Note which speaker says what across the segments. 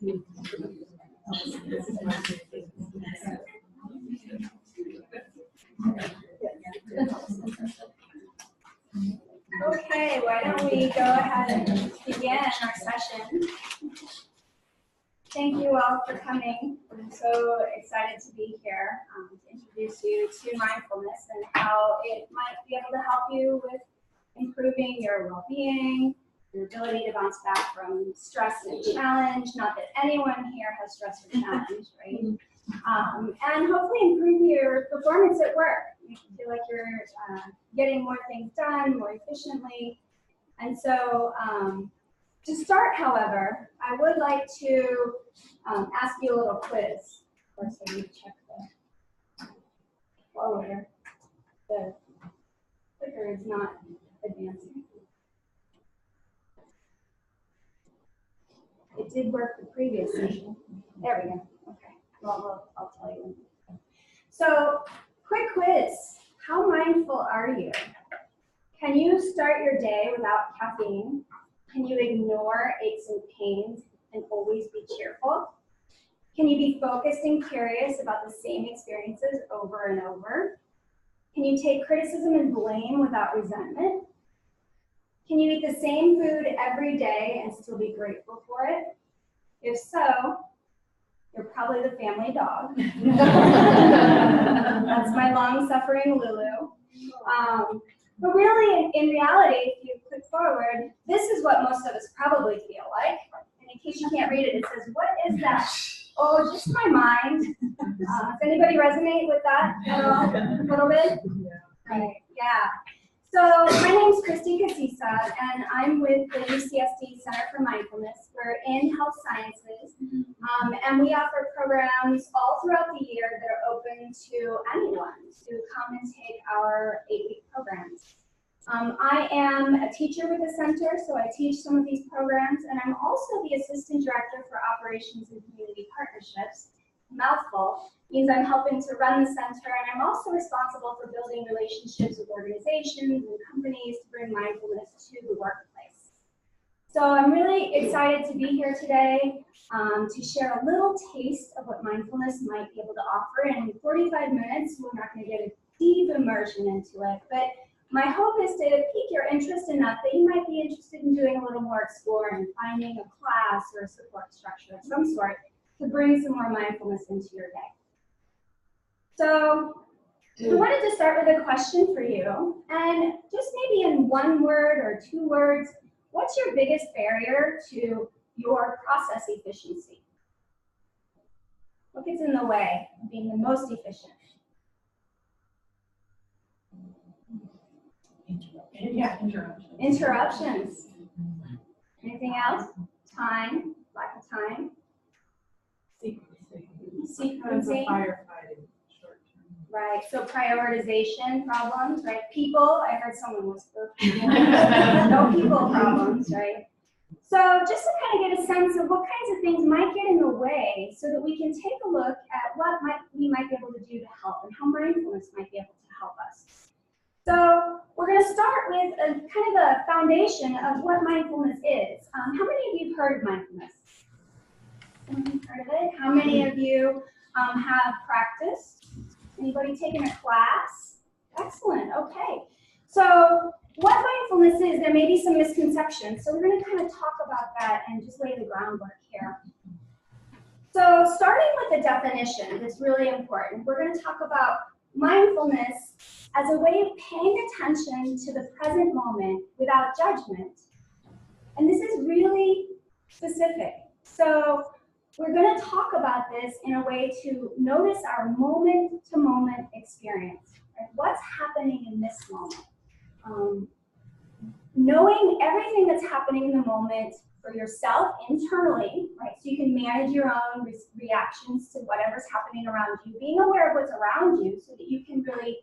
Speaker 1: Okay, why don't we go ahead and begin our session. Thank you all for coming. I'm so excited to be here to introduce you to mindfulness and how it might be able to help you with improving your well-being, your ability to bounce back from stress and challenge. Not that anyone here has stress or challenge, right? And hopefully improve your performance at work. You feel like you're getting more things done more efficiently. And so to start, however, I would like to ask you a little quiz. First, I need to check the forwarder. The clicker is not advancing. It did work the previous session. There we go. Okay. Well, I'll tell you. So, quick quiz. How mindful are you? Can you start your day without caffeine? Can you ignore aches and pains and always be cheerful? Can you be focused and curious about the same experiences over and over? Can you take criticism and blame without resentment? Can you eat the same food every day and still be grateful for it? If so, you're probably the family dog. That's my long-suffering Lulu. But really, in reality, if you click forward, this is what most of us probably feel like. And in case you can't read it, it says, "What is that?" Oh, just my mind. Does anybody resonate with that at all? A little bit? Right, yeah. So my name's Christy Casisa, and I'm with the UCSD Center for Mindfulness. We're in health sciences, and we offer programs all throughout the year that are open to anyone to come and take our 8-week programs. I am a teacher with the center, so I teach some of these programs, and I'm also the Assistant Director for Operations and Community Partnerships. Mouthful means I'm helping to run the center, and I'm also responsible for building relationships with organizations and companies to bring mindfulness to the workplace. So I'm really excited to be here today to share a little taste of what mindfulness might be able to offer. In 45 minutes, we're not going to get a deep immersion into it, but my hope is to pique your interest enough that you might be interested in doing a little more exploring, finding a class or a support structure of some sort to bring some more mindfulness into your day. So I wanted to start with a question for you, and just maybe in one word or 2 words, what's your biggest barrier to your process efficiency? What gets in the way of being the most efficient? Interruptions. Anything else? Time, lack of time. Sequencing.
Speaker 2: Firefighting, short term.
Speaker 1: Right, so prioritization problems, right? People, I heard someone whisper. No people problems, right? So just to kind of get a sense of what kinds of things might get in the way so that we can take a look at what we might be able to do to help and how mindfulness might be able to help us. So we're going to start with a kind of a foundation of what mindfulness is. How many of you have heard of mindfulness? Heard of it? How many of you have practiced? Anybody taken a class? Excellent, okay. So what mindfulness is, there may be some misconceptions. So we're going to kind of talk about that and just lay the groundwork here. So starting with the definition, that's really important. We're going to talk about mindfulness as a way of paying attention to the present moment without judgment. And this is really specific. So we're going to talk about this in a way to notice our moment-to-moment experience. Right? What's happening in this moment? Knowing everything that's happening in the moment for yourself internally, right? So you can manage your own reactions to whatever's happening around you, being aware of what's around you so that you can really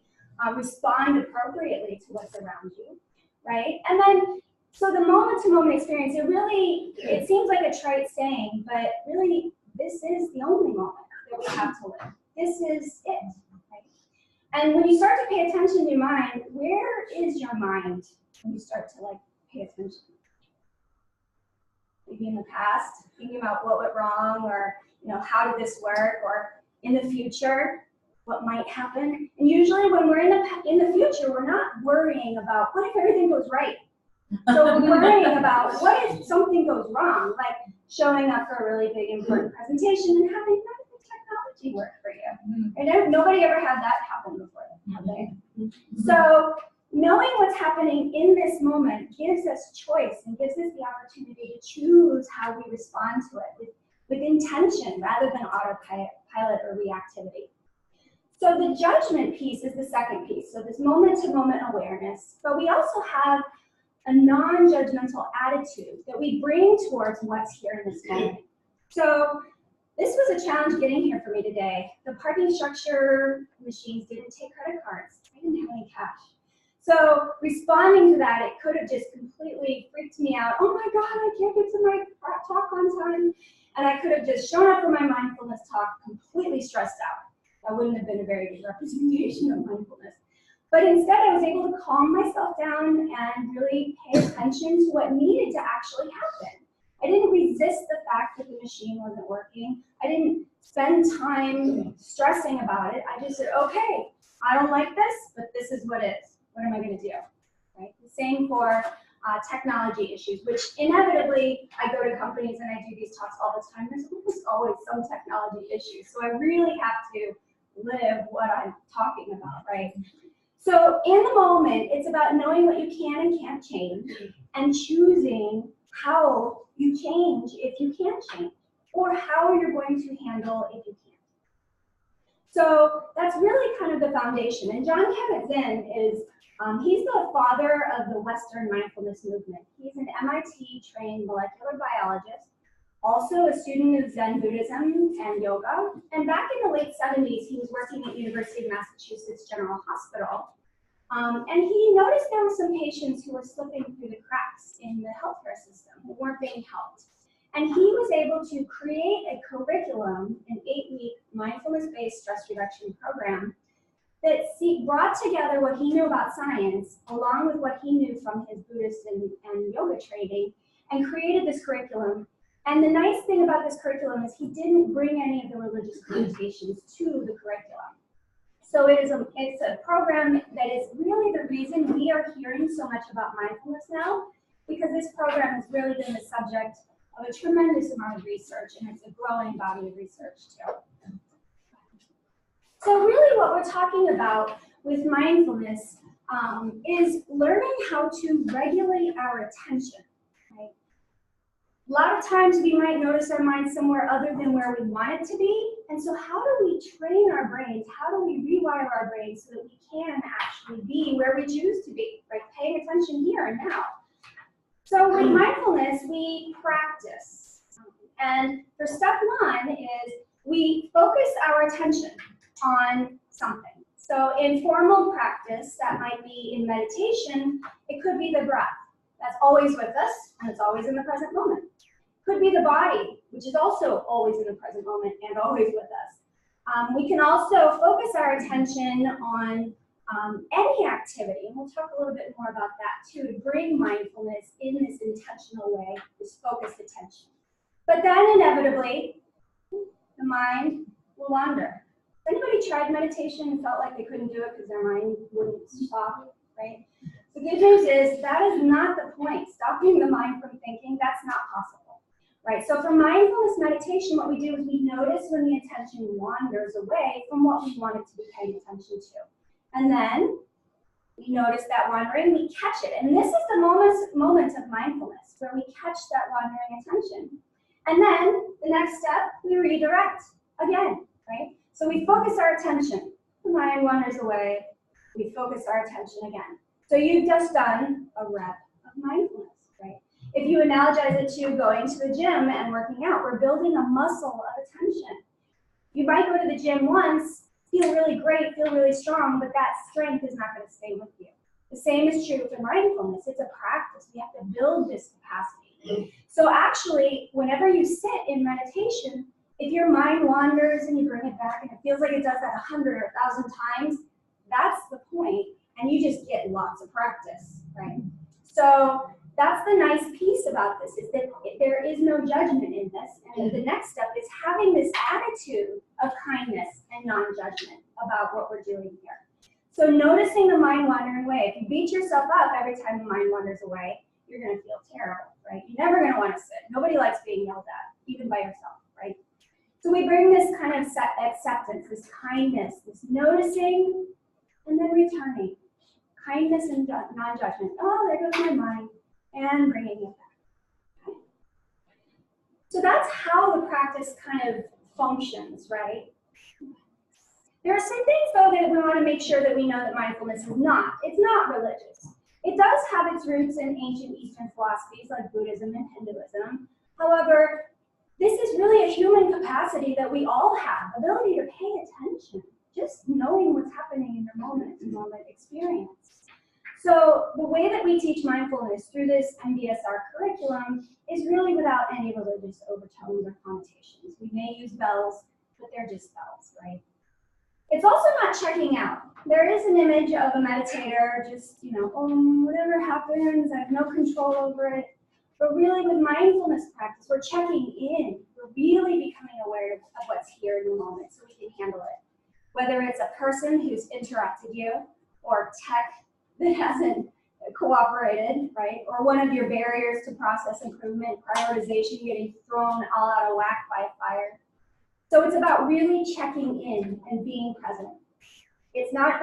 Speaker 1: respond appropriately to what's around you, right? And then, so the moment-to-moment experience, it seems like a trite saying, but really, this is the only moment that we have to live. This is it, right? And when you start to pay attention to your mind, where is your mind when you start to pay attention? maybe in the past, thinking about what went wrong, or how did this work, or in the future, what might happen. And usually when we're in the future, we're not worrying about what if everything goes right. So we're worrying about what if something goes wrong, like showing up for a really big important presentation and having none of the technology work for you. And nobody ever had that happen before, have they? So knowing what's happening in this moment gives us choice and gives us the opportunity to choose how we respond to it with intention rather than autopilot or reactivity. So the judgment piece is the second piece. So this moment-to-moment awareness, but we also have a non-judgmental attitude that we bring towards what's here in this moment. So this was a challenge getting here for me today. The parking structure machines didn't take credit cards. I didn't have any cash. So responding to that, it could have just completely freaked me out. Oh my God, I can't get to my talk on time. And I could have just shown up for my mindfulness talk completely stressed out. That wouldn't have been a very good representation of mindfulness. But instead, I was able to calm myself down and really pay attention to what needed to actually happen. I didn't resist the fact that the machine wasn't working. I didn't spend time stressing about it. I just said, okay, I don't like this, but this is what it is. What am I going to do? Right? The same for technology issues, which inevitably I go to companies and I do these talks all the time. There's almost always some technology issues. So I really have to live what I'm talking about, right? So in the moment, it's about knowing what you can and can't change and choosing how you change if you can't change, or how you're going to handle if you can't. So that's really kind of the foundation. And John Kabat-Zinn is, he's the father of the Western mindfulness movement. He's an MIT-trained molecular biologist, also a student of Zen Buddhism and yoga. And back in the late 70s, he was working at University of Massachusetts General Hospital. And he noticed there were some patients who were slipping through the cracks in the healthcare system, who weren't being helped. And he was able to create a curriculum, an 8-week mindfulness-based stress reduction program that brought together what he knew about science, along with what he knew from his Buddhist and yoga training, and created this curriculum. And the nice thing about this curriculum is he didn't bring any of the religious connotations to the curriculum. So it's a program that is really the reason we are hearing so much about mindfulness now, because this program has really been the subject of a tremendous amount of research, and it's a growing body of research too. So really what we're talking about with mindfulness is learning how to regulate our attention. Right? A lot of times we might notice our mind somewhere other than where we want it to be. And so how do we train our brains? How do we rewire our brains so that we can actually be where we choose to be, right? Paying attention here and now. So with mindfulness, we practice. And for step one is we focus our attention on something. So in formal practice, that might be in meditation, it could be the breath. That's always with us, and it's always in the present moment. Could be the body, which is also always in the present moment and always with us. We can also focus our attention on any activity, and we'll talk a little bit more about that too, to bring mindfulness in this intentional way, this focused attention. But then inevitably, the mind will wander. Has anybody tried meditation and felt like they couldn't do it because their mind wouldn't stop, right? The good news is that is not the point. Stopping the mind from thinking, that's not possible, right? So for mindfulness meditation, what we do is we notice when the attention wanders away from what we want it to be paying attention to. And then we notice that wandering, we catch it. And this is the moment of mindfulness, where we catch that wandering attention. And then the next step, we redirect again, right? So we focus our attention. The mind wanders away. We focus our attention again. So you've just done a rep of mindfulness, right? If you analogize it to going to the gym and working out, we're building a muscle of attention. You might go to the gym once, feel really great, feel really strong, but that strength is not going to stay with you. The same is true for mindfulness. It's a practice. We have to build this capacity. So actually, whenever you sit in meditation, if your mind wanders and you bring it back and it feels like it does that 100 or 1,000 times, that's the point, and you just get lots of practice, right? So that's the nice piece about this, is that there is no judgment in this. And the next step is having this attitude of kindness and non-judgment about what we're doing here. So noticing the mind wandering away. If you beat yourself up every time the mind wanders away, you're going to feel terrible, right? You're never going to want to sit. Nobody likes being yelled at, even by yourself, right? So we bring this kind of acceptance, this kindness, this noticing, and then returning. Kindness and non-judgment. Oh, there goes my mind. And bringing it back. Okay. So that's how the practice kind of functions, right? There are some things, though, that we want to make sure that we know that mindfulness is not. It's not religious. It does have its roots in ancient Eastern philosophies like Buddhism and Hinduism. However, this is really a human capacity that we all have, ability to pay attention, just knowing what's happening in your moment experience. So the way that we teach mindfulness through this MBSR curriculum is really without any religious overtones or connotations. We may use bells, but they're just bells, right? It's also not checking out. There is an image of a meditator just, oh, whatever happens, I have no control over it. But really with mindfulness practice, we're checking in. We're really becoming aware of what's here in the moment so we can handle it. Whether it's a person who's interrupted you or tech that hasn't cooperated, right? Or one of your barriers to process improvement, prioritization, getting thrown all out of whack by fire. So it's about really checking in and being present. It's not,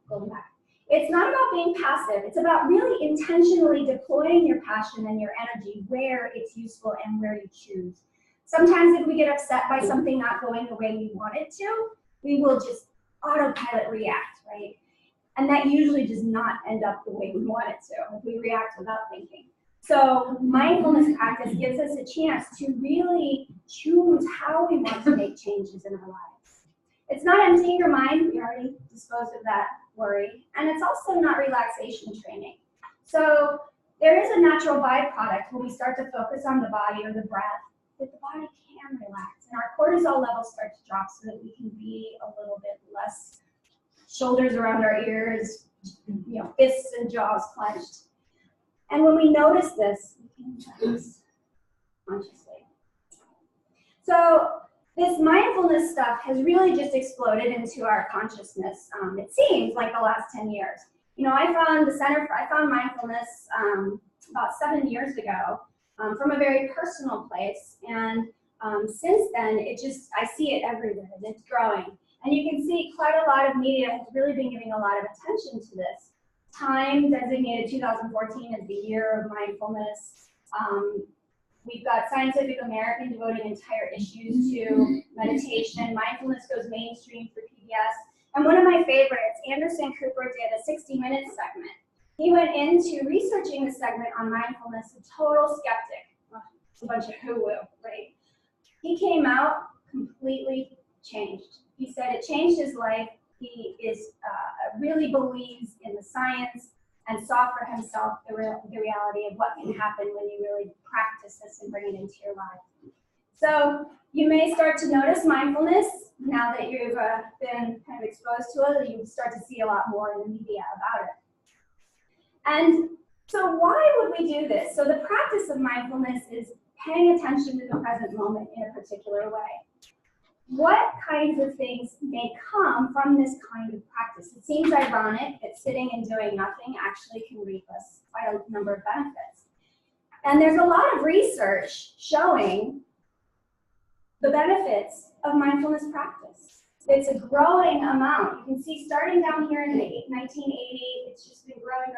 Speaker 1: going back. It's not about being passive. It's about really intentionally deploying your passion and your energy where it's useful and where you choose. Sometimes if we get upset by something not going the way we want it to, we will just autopilot react, right? And that usually does not end up the way we want it to if we react without thinking. So mindfulness practice gives us a chance to really choose how we want to make changes in our lives. It's not emptying your mind. We already disposed of that worry. And it's also not relaxation training. So there is a natural byproduct when we start to focus on the body or the breath, that the body can relax. And our cortisol levels start to drop so that we can be a little bit less shoulders around our ears, fists and jaws clenched. And when we notice this, we can practice consciously. So this mindfulness stuff has really just exploded into our consciousness. It seems like the last 10 years. I found mindfulness about 7 years ago from a very personal place. And since then, I see it everywhere. It's growing. And you can see quite a lot of media has really been giving a lot of attention to this. Time designated 2014 as the year of mindfulness. We've got Scientific American devoting entire issues to meditation. Mindfulness goes mainstream for PBS. And one of my favorites, Anderson Cooper did a 60-minute segment. He went into researching the segment on mindfulness, a total skeptic. It's a bunch of hoo-woo, right? He came out completely changed. He said it changed his life. He really believes in the science and saw for himself the reality of what can happen when you really practice this and bring it into your life. So you may start to notice mindfulness now that you've been kind of exposed to it. You start to see a lot more in the media about it. And so why would we do this? So the practice of mindfulness is paying attention to the present moment in a particular way. What kinds of things may come from this kind of practice? It seems ironic that sitting and doing nothing actually can reap us quite a number of benefits. And there's a lot of research showing the benefits of mindfulness practice. It's a growing amount. You can see starting down here in 1980, it's just been growing.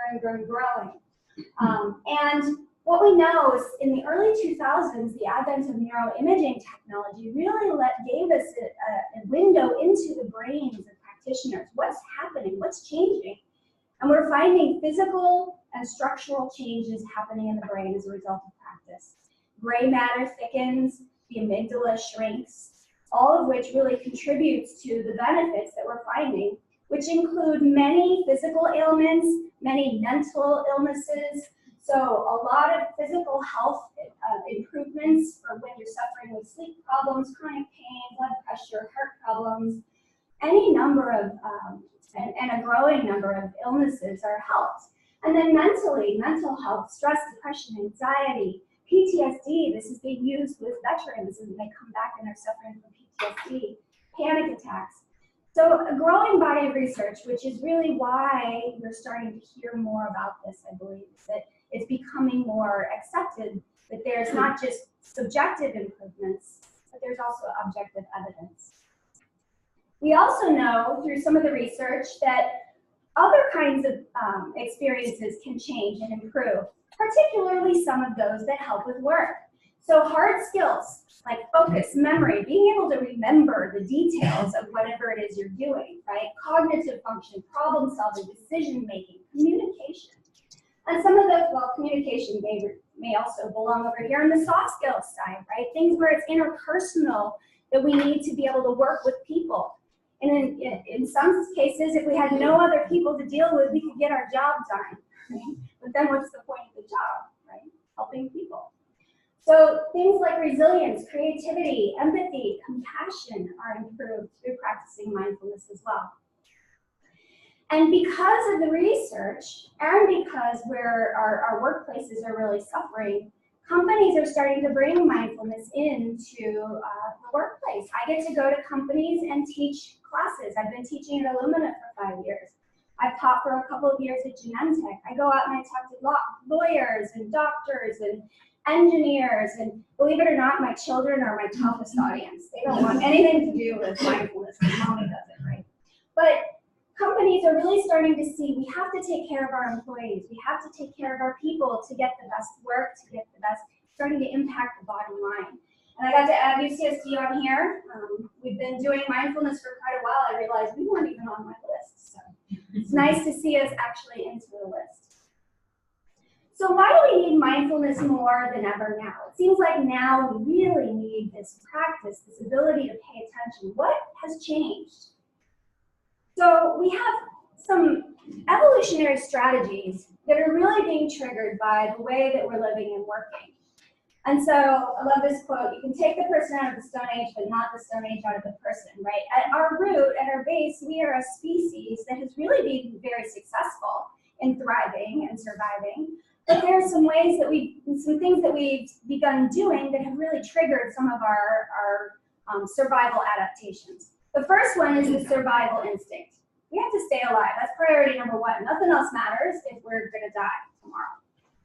Speaker 1: And what we know is in the early 2000s, the advent of neuroimaging technology really gave us a window into the brains of practitioners. What's happening? What's changing? And we're finding physical and structural changes happening in the brain as a result of practice. Gray matter thickens, the amygdala shrinks, all of which really contributes to the benefits that we're finding, which include many physical ailments, many mental illnesses. So a lot of physical health improvements for when you're suffering with sleep problems, chronic pain, blood pressure, heart problems, any number of, and a growing number of illnesses are helped. And then mentally, mental health, stress, depression, anxiety, PTSD. This is being used with veterans and they come back and they're suffering from PTSD, panic attacks. So a growing body of research, which is really why we're starting to hear more about this, I believe, is that it's becoming more accepted that there's not just subjective improvements, but there's also objective evidence. We also know through some of the research that other kinds of experiences can change and improve, particularly some of those that help with work. So hard skills like focus, memory, being able to remember the details of whatever it is you're doing, right? Cognitive function, problem solving, decision making, communication. And some of the, well, communication may also belong over here on the soft skills side, right? Things where it's interpersonal that we need to be able to work with people. And in some cases, if we had no other people to deal with, we could get our job done. Right? But then what's the point of the job, right? Helping people. So things like resilience, creativity, empathy, compassion are improved through practicing mindfulness as well. And because of the research, and because our workplaces are really suffering, companies are starting to bring mindfulness into the workplace. I get to go to companies and teach classes. I've been teaching at Illumina for 5 years. I've taught for a couple of years at Genentech. I go out and I talk to lawyers and doctors and engineers, and believe it or not, my children are my toughest audience. They don't want anything to do with mindfulness because mommy does it, right? But companies are really starting to see we have to take care of our employees. We have to take care of our people to get the best work, to get the best, starting to impact the bottom line. And I got to add UCSD on here. We've been doing mindfulness for quite a while. I realized we weren't even on my list. So it's nice to see us actually into the list. So why do we need mindfulness more than ever now? It seems like now we really need this practice, this ability to pay attention. What has changed? So we have some evolutionary strategies that are really being triggered by the way that we're living and working. And so I love this quote, you can take the person out of the Stone Age, but not the Stone Age out of the person, right? At our root, at our base, we are a species that has really been very successful in thriving and surviving. But there are some ways that some things that we've begun doing that have really triggered some of our survival adaptations. The first one is the survival instinct. We have to stay alive. That's priority number one. Nothing else matters if we're going to die tomorrow.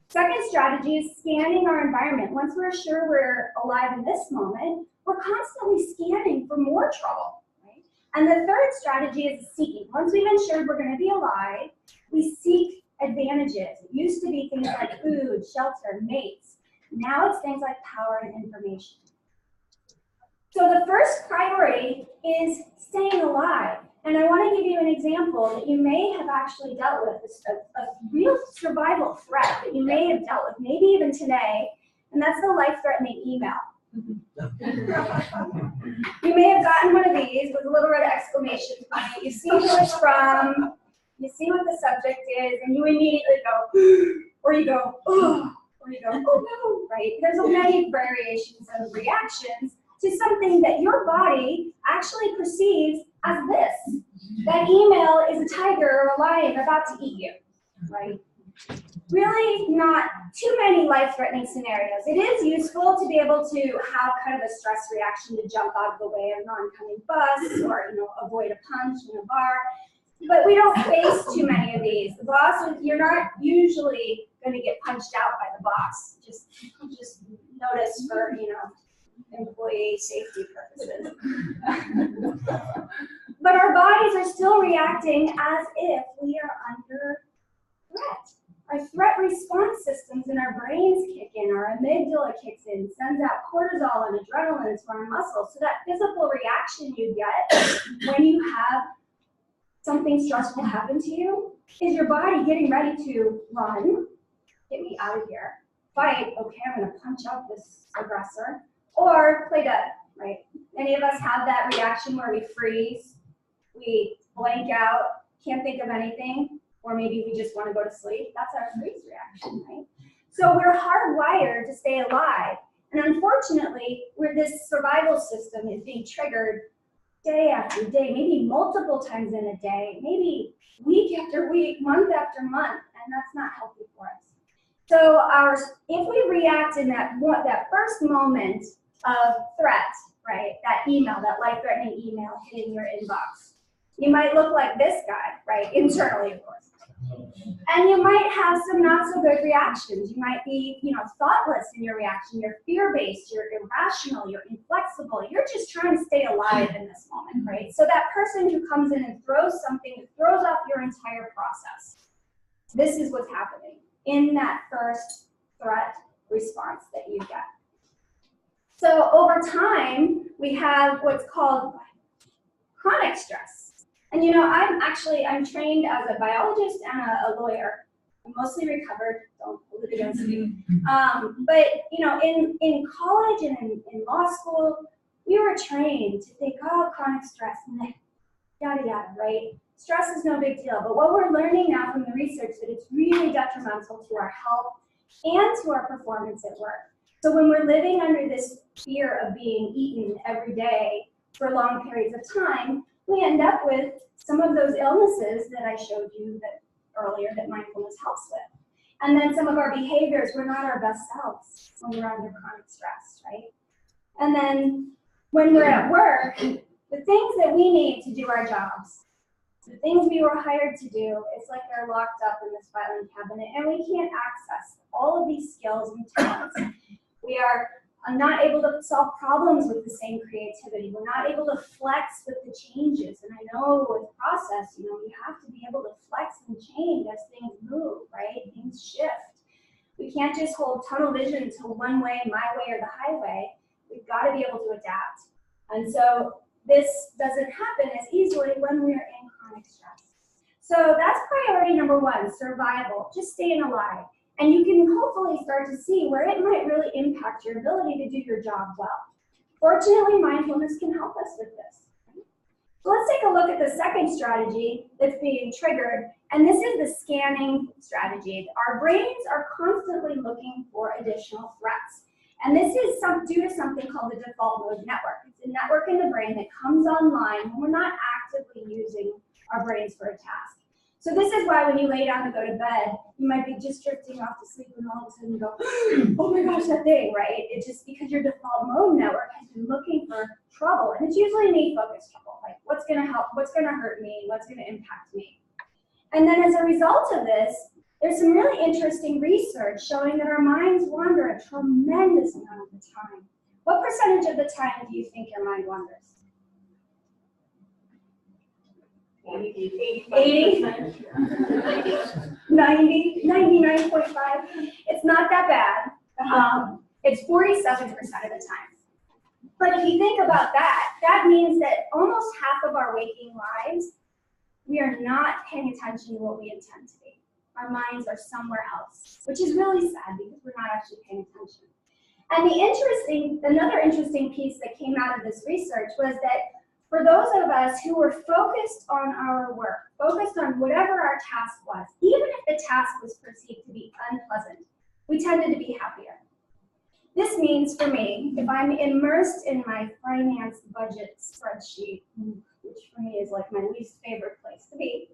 Speaker 1: Second strategy is scanning our environment. Once we're sure we're alive in this moment, we're constantly scanning for more trouble. Right? And the third strategy is seeking. Once we've ensured we're going to be alive, we seek advantages. It used to be things like food, shelter, mates. Now it's things like power and information. So the first priority is staying alive. And I want to give you an example that you may have actually dealt with, a real survival threat that you may have dealt with, maybe even today, and that's the life-threatening email. You may have gotten one of these with a little red exclamation point. You see who it's from, you see what the subject is, and you immediately go, or you go, oh, or you go, oh no, right? There's many variations of reactions to something that your body actually perceives as this. That email is a tiger or a lion about to eat you, right? Really not too many life-threatening scenarios. It is useful to be able to have kind of a stress reaction to jump out of the way of an oncoming bus or avoid a punch in a bar. But we don't face too many of these. The boss, you're not usually going to get punched out by the boss. Just notice for, employee safety purposes. But our bodies are still reacting as if we are under threat. Our threat response systems in our brains kick in, our amygdala kicks in, sends out cortisol and adrenaline to our muscles. So that physical reaction you get when you have something stressful happen to you is your body getting ready to run, get me out of here, fight, okay, I'm going to punch out this aggressor, or play dead, right? Any of us have that reaction where we freeze, we blank out, can't think of anything, or maybe we just want to go to sleep. That's our freeze reaction, right? So we're hardwired to stay alive. And unfortunately, this survival system is being triggered day after day, maybe multiple times in a day, maybe week after week, month after month. and that's not healthy for us. So if we react in that first moment of threat, right, that email, that life-threatening email hitting your inbox, you might look like this guy, right, internally, of course. And you might have some not so good reactions. You might be, thoughtless in your reaction. You're fear-based, you're irrational, you're inflexible. You're just trying to stay alive in this moment, right? So that person who comes in and throws something, throws off your entire process. This is what's happening in that first threat response that you get. So over time, we have what's called chronic stress. And I'm trained as a biologist and a lawyer. I'm mostly recovered, don't hold it against me. But in college and in law school, we were trained to think, oh, chronic stress, and then yada yada, right? Stress is no big deal. But what we're learning now from the research is that it's really detrimental to our health and to our performance at work. So when we're living under this fear of being eaten every day for long periods of time, we end up with some of those illnesses that I showed you earlier that mindfulness helps with. And then some of our behaviors, we're not our best selves when we're under chronic stress, right? And then when we're at work, the things that we need to do our jobs, the things we were hired to do, it's like they're locked up in this filing cabinet and we can't access all of these skills and talents. We are not able to solve problems with the same creativity. We're not able to flex with the changes. And I know with process, you have to be able to flex and change as things move, right? Things shift. We can't just hold tunnel vision to one way, my way, or the highway. We've got to be able to adapt. And so this doesn't happen as easily when we're in chronic stress. So that's priority number one, survival, just staying alive. And you can hopefully start to see where it might really impact your ability to do your job well. Fortunately, mindfulness can help us with this. So let's take a look at the second strategy that's being triggered, and this is the scanning strategy. Our brains are constantly looking for additional threats. And this is due to something called the default mode network. It's a network in the brain that comes online when we're not actively using our brains for a task. So this is why when you lay down to go to bed, you might be just drifting off to sleep and all of a sudden you go, oh my gosh, that thing, right? It's just because your default mode network has been looking for trouble. And it's usually need-focused trouble, like what's gonna help, what's gonna hurt me, what's gonna impact me. And then as a result of this, there's some really interesting research showing that our minds wander a tremendous amount of the time. What percentage of the time do you think your mind wanders? 80, 90, 99.5. It's not that bad. It's 47% of the time. But if you think about that, that means that almost half of our waking lives, we are not paying attention to what we intend to be. Our minds are somewhere else, which is really sad because we're not actually paying attention. And another interesting piece that came out of this research was that for those of us who were focused on our work, focused on whatever our task was, even if the task was perceived to be unpleasant, we tended to be happier. This means for me, if I'm immersed in my finance budget spreadsheet, which for me is like my least favorite place to be,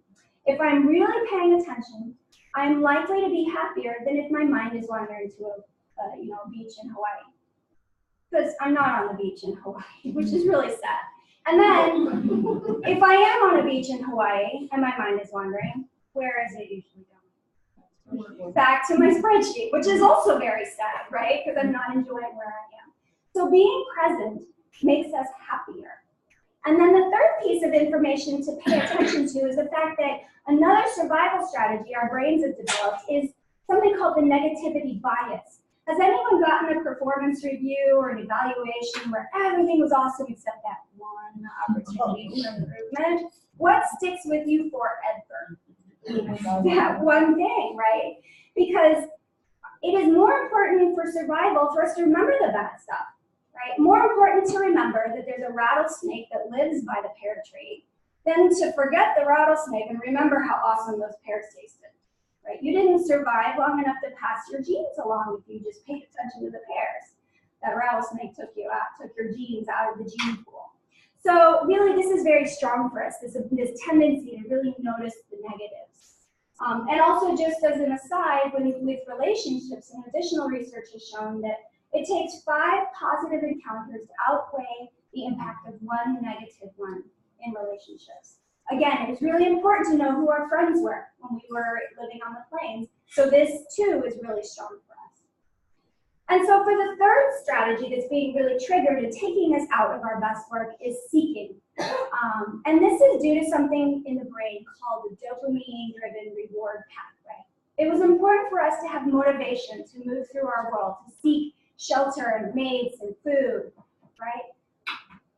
Speaker 1: if I'm really paying attention, I'm likely to be happier than if my mind is wandering to a beach in Hawaii. Because I'm not on the beach in Hawaii, which is really sad. And then, if I am on a beach in Hawaii and my mind is wandering, where is it usually going? Back to my spreadsheet, which is also very sad, right? Because I'm not enjoying where I am. So being present makes us happier. And then the third piece of information to pay attention to is the fact that another survival strategy our brains have developed is something called the negativity bias. Has anyone gotten a performance review or an evaluation where everything was awesome except that one opportunity for improvement? What sticks with you forever? That one thing, right? Because it is more important for survival for us to remember the bad stuff, right? More important to remember that there's a rattlesnake that lives by the pear tree than to forget the rattlesnake and remember how awesome those pears tasted. Right? You didn't survive long enough to pass your genes along if you just paid attention to the pears. That rattlesnake took your genes out of the gene pool. So really, this is very strong for us, this tendency to really notice the negatives. And also, just as an aside, with relationships, and additional research has shown that it takes 5 positive encounters to outweigh the impact of 1 negative one in relationships. Again, it was really important to know who our friends were when we were living on the plains. So this, too, is really strong for us. And so for the third strategy that's being really triggered and taking us out of our best work is seeking. And this is due to something in the brain called the dopamine-driven reward pathway. It was important for us to have motivation to move through our world, to seek shelter and mates and food, right?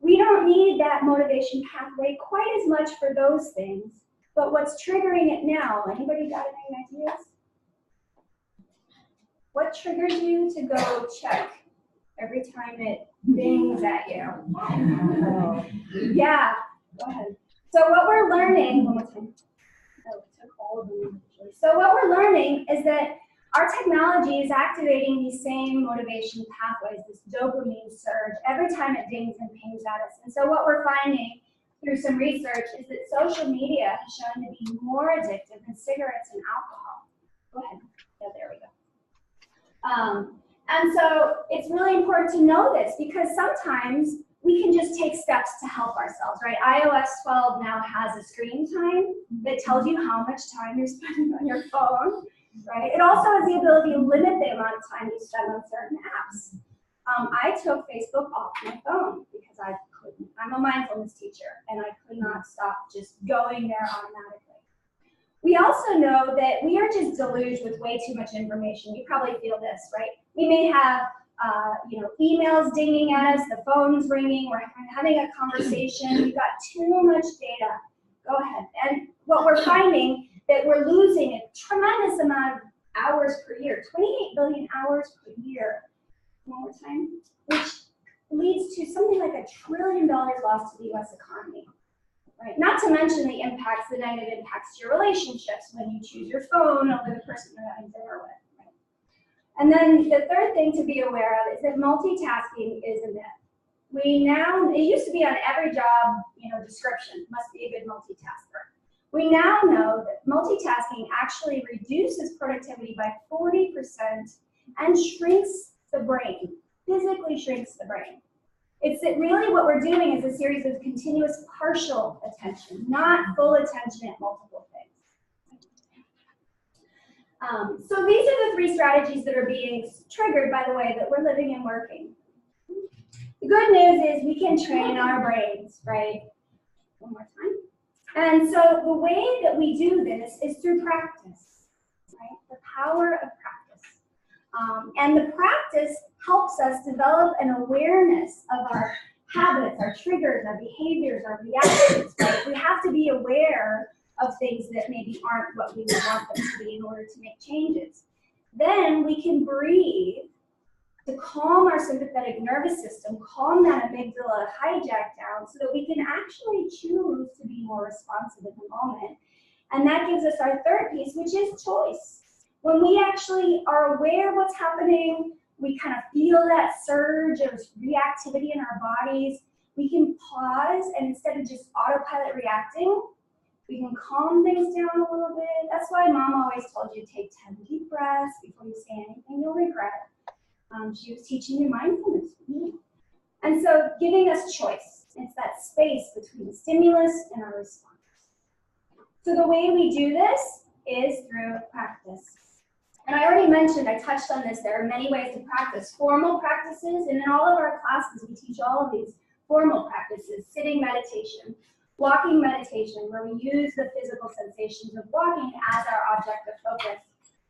Speaker 1: We don't need that motivation pathway quite as much for those things, but what's triggering it now? Anybody got any ideas? What triggers you to go check every time it dings at you? Yeah, go ahead. So what we're learning, one more time. Oh, it took all of them actually. So what we're learning is that our technology is activating these same motivation pathways, this dopamine surge, every time it dings and pings at us. And so what we're finding through some research is that social media has shown to be more addictive than cigarettes and alcohol. Go ahead. Yeah, there we go. And so it's really important to know this because sometimes we can just take steps to help ourselves, right? iOS 12 now has a screen time that tells you how much time you're spending on your phone, right? It also has the ability to limit the amount of time you spend on certain apps. I took Facebook off my phone because I couldn't. I'm a mindfulness teacher and I could not stop just going there automatically. We also know that we are just deluged with way too much information. You probably feel this, right? We may have emails dinging at us, the phone's ringing, we're having a conversation, we've got too much data. Go ahead. And what we're finding that we're losing a tremendous amount of hours per year, 28 billion hours per year, one more time, which leads to something like $1 trillion lost to the US economy. Right? Not to mention the impacts, the negative impacts to your relationships when you choose your phone over the person you're having dinner with. Right? And then the third thing to be aware of is that multitasking is a myth. It used to be on every job, description, must be a good multitasker. We now know that multitasking actually reduces productivity by 40% and shrinks the brain, physically shrinks the brain. It's that really what we're doing is a series of continuous partial attention, not full attention at multiple things. So these are the 3 strategies that are being triggered, by the way, that we're living and working. The good news is we can train our brains, right? One more time. And so the way that we do this is through practice, right? The power of practice. And the practice helps us develop an awareness of our habits, our triggers, our behaviors, our reactions, right? We have to be aware of things that maybe aren't what we would want them to be in order to make changes. Then we can breathe to calm our sympathetic nervous system, calm that amygdala hijack down so that we can actually choose to be more responsive in the moment. And that gives us our third piece, which is choice. When we actually are aware of what's happening, we kind of feel that surge of reactivity in our bodies, we can pause and instead of just autopilot reacting, we can calm things down a little bit. That's why Mom always told you to take 10 deep breaths before you say anything you'll regret. She was teaching you mindfulness. And so giving us choice. It's that space between the stimulus and our response. So the way we do this is through practice. And I already mentioned, I touched on this, there are many ways to practice. Formal practices, and in all of our classes, we teach all of these formal practices. Sitting meditation, walking meditation, where we use the physical sensations of walking as our object of focus.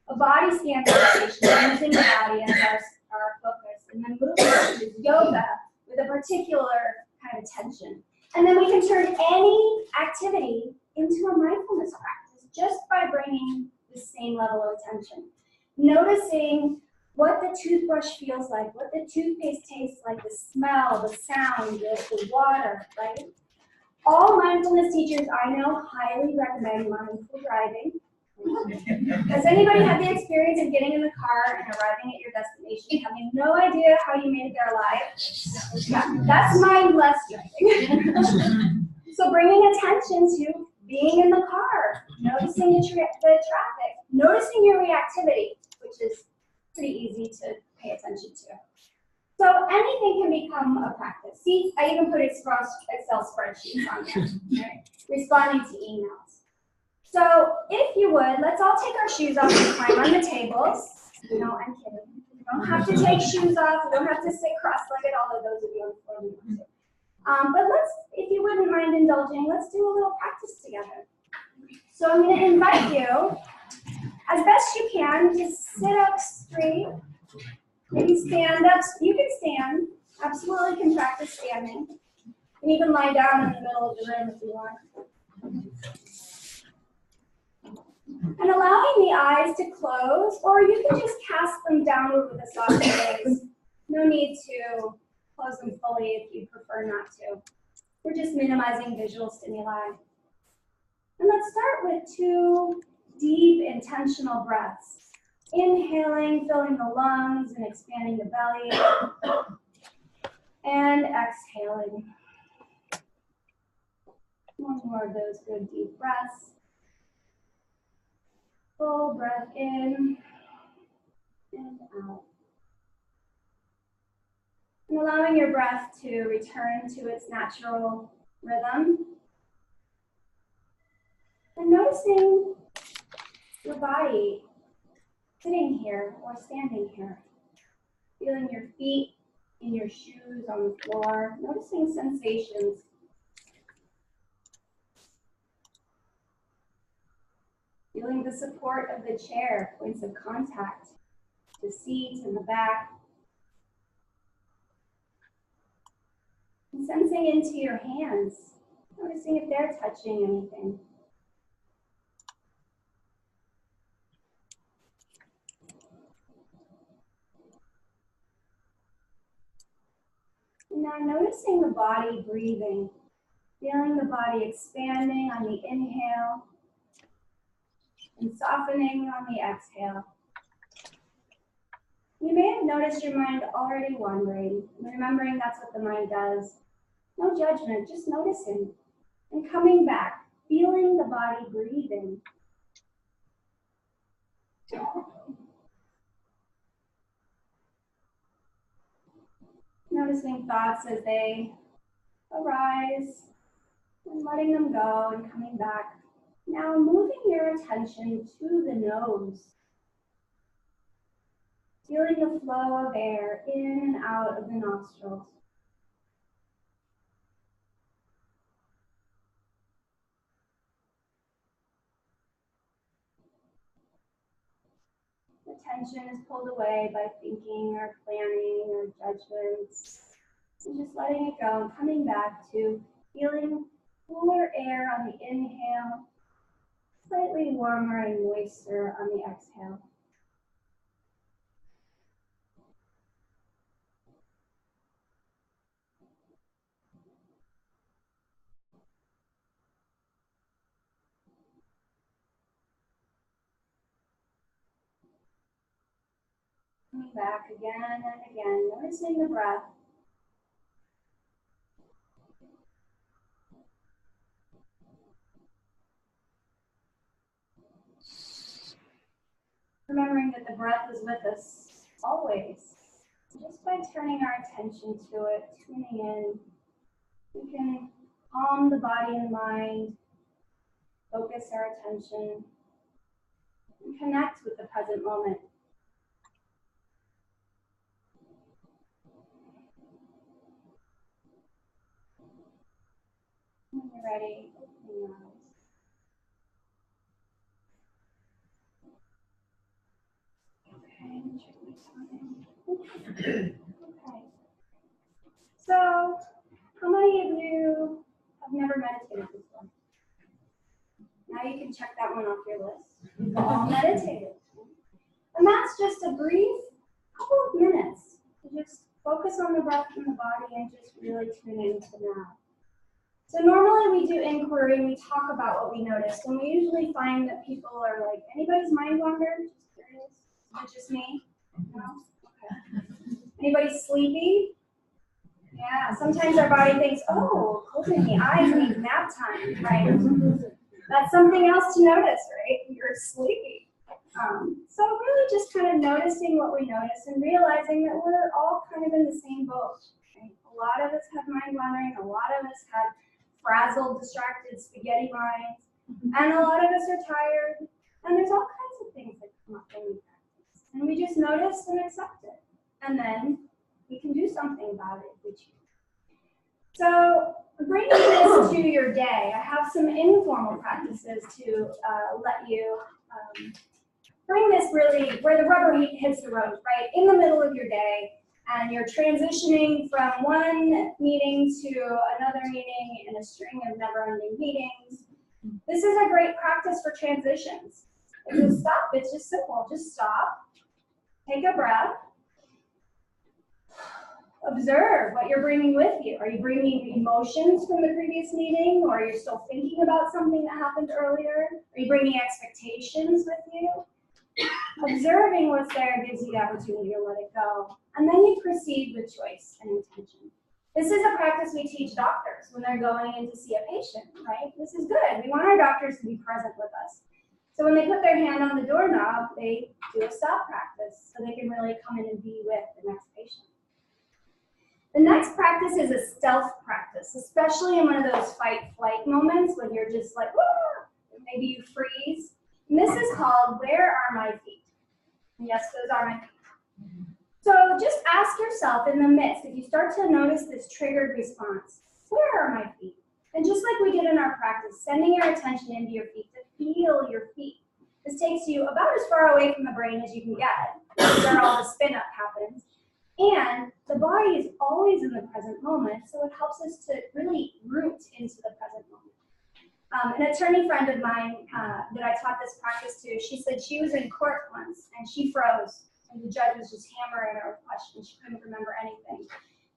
Speaker 1: A body scan meditation, using the body as our focus. And then movement, which is yoga, with a particular kind of attention. And then we can turn any activity into a mindfulness practice just by bringing the same level of attention. Noticing what the toothbrush feels like, what the toothpaste tastes like, the smell, the sound, the water, right? All mindfulness teachers I know highly recommend mindful driving. Has anybody had the experience of getting in the car and arriving at your destination, having no idea how you made it there alive? Yeah, that's mindless driving. So bringing attention to being in the car, noticing the traffic, noticing your reactivity, which is pretty easy to pay attention to. So anything can become a practice. See, I even put Excel spreadsheets on there, right? Responding to emails. So if you would, let's all take our shoes off and climb on the tables. No, I'm kidding. You don't have to take shoes off. You don't have to sit cross-legged, although those of you on the floor need to. But let's, if you wouldn't mind indulging, let's do a little practice together. So I'm going to invite you, as best you can, to sit up straight. Maybe stand up. You can stand. Absolutely can practice standing. You can even lie down in the middle of the room if you want. And allowing the eyes to close, or you can just cast them downward with a soft gaze. No need to close them fully if you prefer not to. We're just minimizing visual stimuli. And let's start with 2 deep, intentional breaths. Inhaling, filling the lungs and expanding the belly. And exhaling. One more of those good deep breaths. Full breath in and out. And allowing your breath to return to its natural rhythm. And noticing your body sitting here or standing here. Feeling your feet in your shoes on the floor. Noticing sensations. Feeling the support of the chair, points of contact, the seat and the back. And sensing into your hands, noticing if they're touching anything. And now noticing the body breathing, feeling the body expanding on the inhale and softening on the exhale. You may have noticed your mind already wandering, remembering that's what the mind does. No judgment, just noticing and coming back, feeling the body breathing. Noticing thoughts as they arise and letting them go and coming back. Now moving your attention to the nose. Feeling the flow of air in and out of the nostrils. The tension is pulled away by thinking or planning or judgments. And just letting it go and coming back to feeling cooler air on the inhale, slightly warmer and moister on the exhale. Coming back again and again, noticing the breath. Remembering that the breath is with us always. Just by turning our attention to it, tuning in, we can calm the body and mind, focus our attention, and connect with the present moment. When you're ready, open your eyes. Okay, let me check my time. Okay. So, how many of you have never meditated before? Now you can check that one off your list. We've all meditated. And that's just a brief couple of minutes to just focus on the breath in the body and just really tune into now. So normally we do inquiry and we talk about what we noticed, and we usually find that people are like, anybody's mind wandered? Just curious. Is it just me? No? Okay. Anybody sleepy? Yeah, sometimes our body thinks, oh, closing the eyes means nap time, right? That's something else to notice, right? You're sleepy. So really just kind of noticing what we notice and realizing that we're all kind of in the same boat. Right? A lot of us have mind wandering, a lot of us have frazzled, distracted, spaghetti minds, and a lot of us are tired, and there's all kinds of things that come up when we practice. And we just notice and accept it. And then we can do something about it if we choose. So bringing this to your day, I have some informal practices to let you bring this really where the rubber hits the road, right? In the middle of your day, and you're transitioning from one meeting to another meeting in a string of never-ending meetings. This is a great practice for transitions. It's stop, it's just simple. Just stop, take a breath, observe what you're bringing with you. Are you bringing emotions from the previous meeting, or are you still thinking about something that happened earlier? Are you bringing expectations with you? Observing what's there gives you the opportunity to let it go. And then you proceed with choice and intention. This is a practice we teach doctors when they're going in to see a patient, right? This is good. We want our doctors to be present with us. So when they put their hand on the doorknob, they do a stop practice so they can really come in and be with the next patient. The next practice is a stealth practice, especially in one of those fight-flight moments when you're just like, whoa, maybe you freeze. And this is called, where are my feet? And yes, those are my feet. So just ask yourself in the midst, if you start to notice this triggered response, where are my feet? And just like we did in our practice, sending your attention into your feet to feel your feet. This takes you about as far away from the brain as you can get. This is where all the spin up happens. And the body is always in the present moment, so it helps us to really root into the present moment. An attorney friend of mine that I taught this practice to, she said she was in court once and she froze. And the judge was just hammering her with questions. She couldn't remember anything.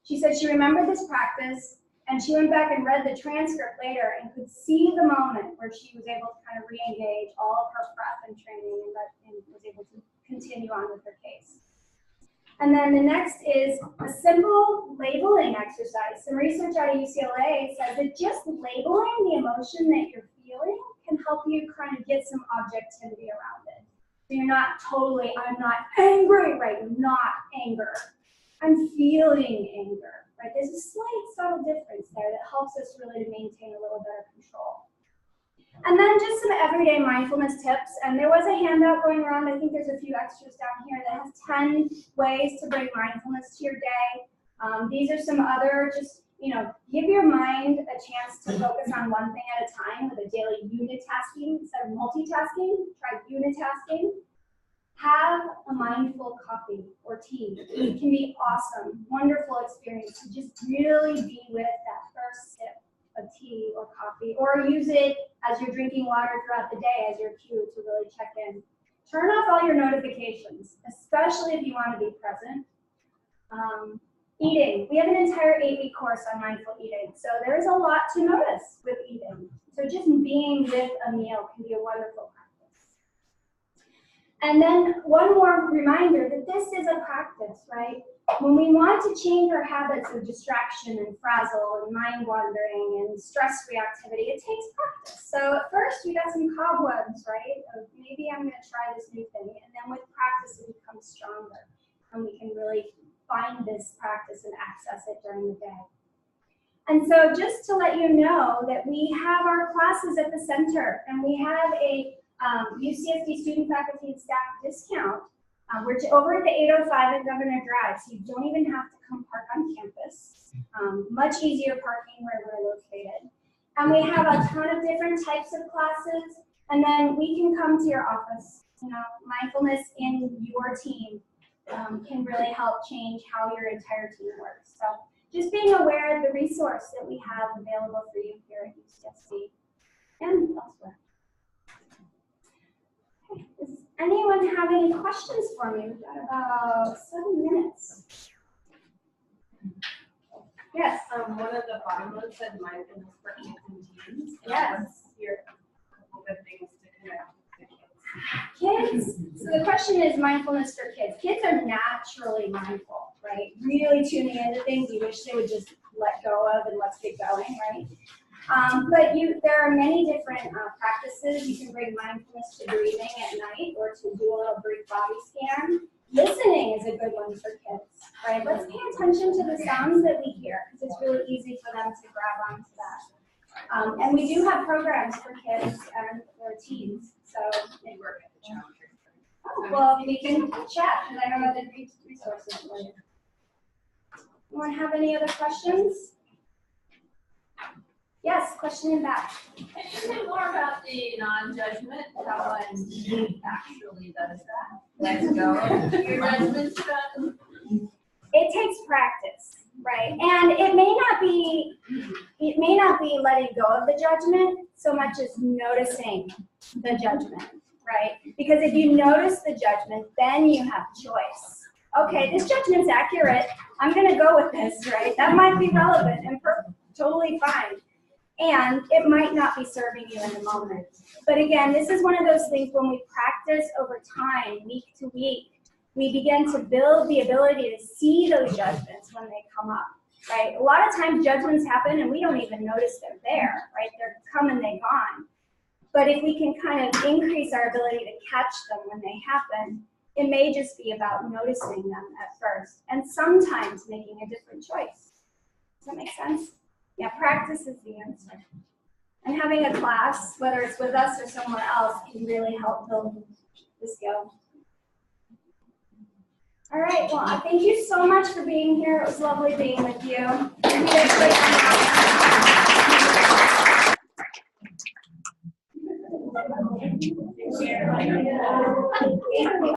Speaker 1: She said she remembered this practice, and she went back and read the transcript later and could see the moment where she was able to kind of re-engage all of her prep and training and was able to continue on with her case. And then the next is a simple labeling exercise. Some research out of UCLA says that just labeling the emotion that you're feeling can help you kind of get some objectivity around it. So you're not totally, I'm not angry, right? Not anger. I'm feeling anger, right? There's a slight subtle difference there that helps us really to maintain a little bit of control. And then just some everyday mindfulness tips. And there was a handout going around. I think there's a few extras down here that has 10 ways to bring mindfulness to your day. These are some other just, give your mind a chance to focus on one thing at a time with a daily unitasking instead of multitasking. Try unitasking. Have a mindful coffee or tea. It can be awesome, wonderful experience to just really be with that first sip of tea or coffee, or use it as you're drinking water throughout the day as your cue to really check in. Turn off all your notifications, especially if you want to be present. Eating. We have an entire 8-week course on mindful eating, so there is a lot to notice with eating. So just being with a meal can be a wonderful practice. And then one more reminder that this is a practice, right? When we want to change our habits of distraction and frazzle and mind wandering and stress reactivity, it takes practice. So at first we got some cobwebs, right? Of maybe I'm going to try this new thing, and then with practice it becomes stronger, and we can really find this practice and access it during the day. And so just to let you know that we have our classes at the center, and we have a UCSD student, faculty, and staff discount. We're over at the 805 at Governor Drive, so you don't even have to come park on campus. Much easier parking where we're located. And we have a ton of different types of classes, and then we can come to your office. Mindfulness in your team can really help change how your entire team works. So just being aware of the resource that we have available for you here at UCSD and elsewhere. Okay. Does anyone have any questions for me? We've got about 7 minutes. Yes.
Speaker 2: One of the bottom ones said mindfulness for kids and teens.
Speaker 1: Yes.
Speaker 2: What's your couple of things to connect with the kids?
Speaker 1: Kids, so the question is mindfulness for kids. Kids are naturally mindful, right? Really tuning into things you wish they would just let go of and let's get going, right? But there are many different practices. You can bring mindfulness to breathing at night or to do a little brief body scan. Listening is a good one for kids, right? Let's pay attention to the sounds that we hear because it's really easy for them to grab onto that. And we do have programs for kids and for teens. So
Speaker 2: We work at the childcare.
Speaker 1: well, we can chat because I don't know the resources for you. Anyone have any other questions? Yes, question in back.
Speaker 3: Tell me more about the non-judgment, how one actually does that. Let's go of your judgments.
Speaker 1: It takes practice, right? And it may not be letting go of the judgment so much as noticing the judgment, right? Because if you notice the judgment, then you have choice. Okay, this judgment's accurate. I'm going to go with this, right? That might be relevant and totally fine. And it might not be serving you in the moment. But again, this is one of those things when we practice over time, week to week, we begin to build the ability to see those judgments when they come up, right? A lot of times judgments happen and we don't even notice they're there, right? They're come and they're gone. But if we can kind of increase our ability to catch them when they happen, it may just be about noticing them at first and sometimes making a different choice. Does that make sense? Yeah, practice is the answer. And having a class, whether it's with us or somewhere else, can really help build the skill. All right, well, I thank you so much for being here. It was lovely being with you. Thank you.